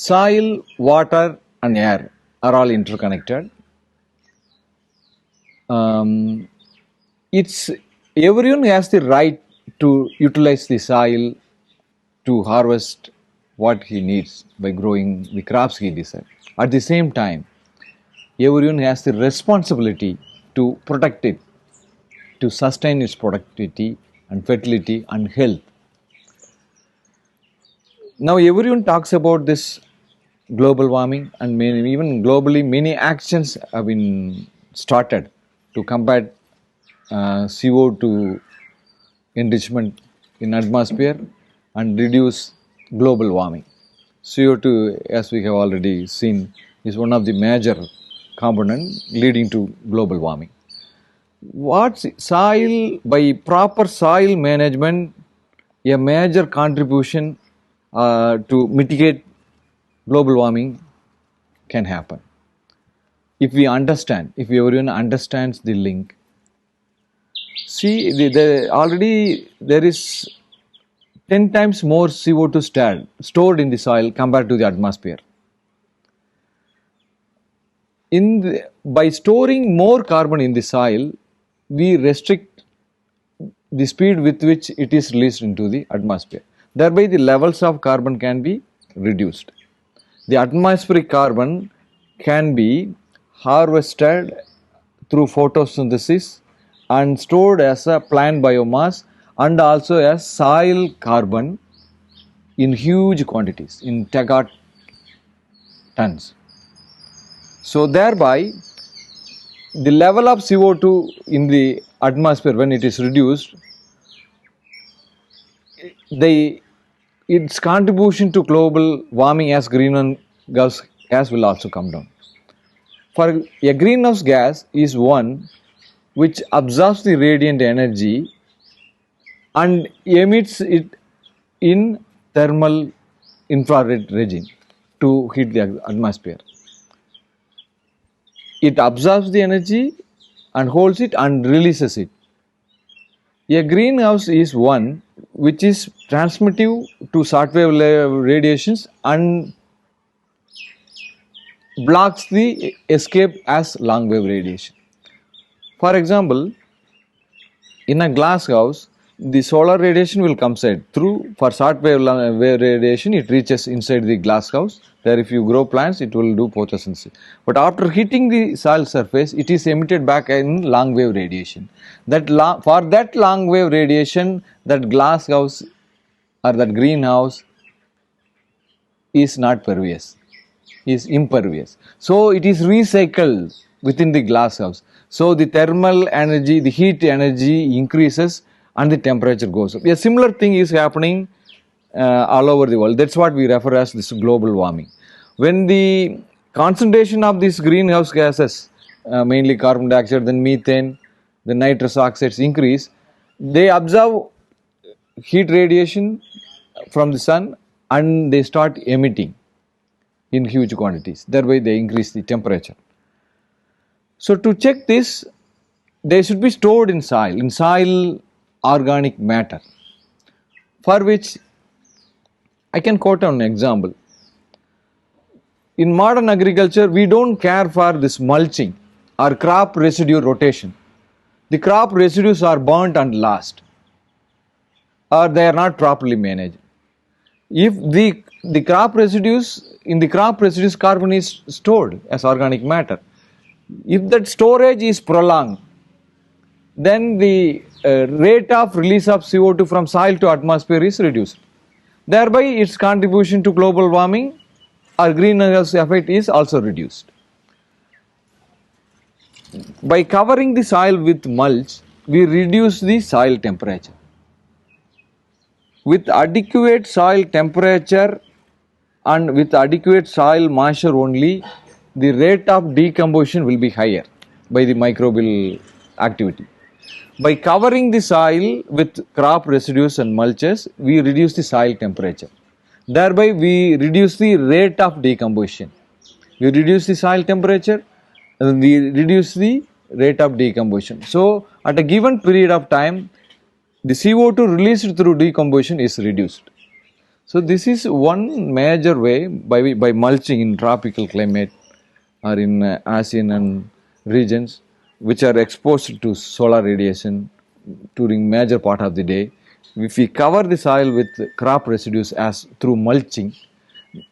Soil, water and air are all interconnected. It's everyone has the right to utilize the soil to harvest what he needs by growing the crops he desires. At the same time, everyone has the responsibility to protect it, to sustain its productivity and fertility and health. Now everyone talks about this global warming, and even globally many actions have been started to combat CO2 enrichment in atmosphere and reduce global warming. CO2, as we have already seen, is one of the major components leading to global warming. What's soil? By proper soil management, a major contribution to mitigate global warming can happen. If we understand, if everyone understands the link. See, already there is 10 times more CO2 stored in the soil compared to the atmosphere. By storing more carbon in the soil, we restrict the speed with which it is released into the atmosphere. Thereby, the levels of carbon can be reduced. The atmospheric carbon can be harvested through photosynthesis and stored as a plant biomass and also as soil carbon in huge quantities, in tegatons. So thereby, the level of CO2 in the atmosphere, when it is reduced, its contribution to global warming as greenhouse gas will also come down. For a greenhouse gas is one which absorbs the radiant energy and emits it in thermal infrared regime to heat the atmosphere. It absorbs the energy and holds it and releases it. A greenhouse is one which is transmittive to short wave radiations and blocks the escape as long wave radiation. For example, in a glass house, the solar radiation will come through. For short wave radiation, it reaches inside the glass house. There, if you grow plants, it will do photosynthesis. But after hitting the soil surface, it is emitted back in long wave radiation. For that long wave radiation, that glass house or that greenhouse is not pervious, is impervious. So it is recycled within the glass house. So the thermal energy, the heat energy increases and the temperature goes up. A similar thing is happening all over the world. That's what we refer as this global warming. When the concentration of these greenhouse gases, mainly carbon dioxide, then methane, the nitrous oxides increase, they absorb heat radiation from the sun and they start emitting in huge quantities. Thereby they increase the temperature. So to check this, they should be stored in soil organic matter, for which I can quote an example. In modern agriculture, we don't care for this mulching or crop residue rotation. The crop residues are burnt and lost, or they are not properly managed. If the crop residues, in the crop residues, carbon is stored as organic matter. If that storage is prolonged, then the rate of release of CO2 from soil to atmosphere is reduced. Thereby, its contribution to global warming or greenhouse effect is also reduced. By covering the soil with mulch, we reduce the soil temperature. With adequate soil temperature and with adequate soil moisture only, the rate of decomposition will be higher by the microbial activity. By covering the soil with crop residues and mulches, we reduce the soil temperature. Thereby, we reduce the rate of decomposition. We reduce the soil temperature and we reduce the rate of decomposition. So, at a given period of time, the CO2 released through decomposition is reduced. So this is one major way by mulching in tropical climate or in ASEAN and regions which are exposed to solar radiation during major part of the day. If we cover the soil with crop residues as through mulching,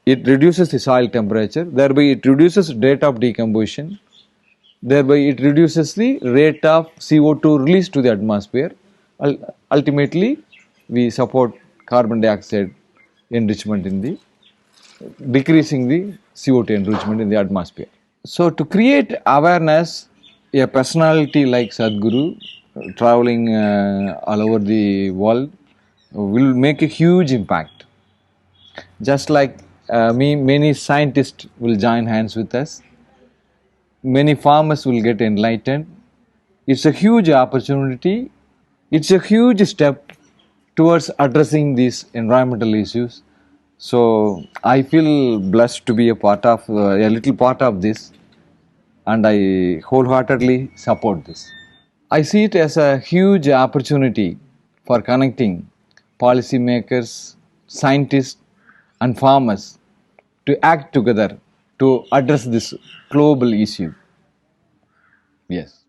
it reduces the soil temperature, thereby it reduces rate of decomposition, thereby it reduces the rate of CO2 released to the atmosphere. Ultimately, we support carbon dioxide enrichment in the decreasing the CO2 enrichment in the atmosphere. So to create awareness, a personality like Sadhguru traveling all over the world will make a huge impact. Just like me, many scientists will join hands with us. Many farmers will get enlightened. It's a huge opportunity. It's a huge step towards addressing these environmental issues. So I feel blessed to be a little part of this, and I wholeheartedly support this. I see it as a huge opportunity for connecting policymakers, scientists, and farmers to act together to address this global issue. Yes.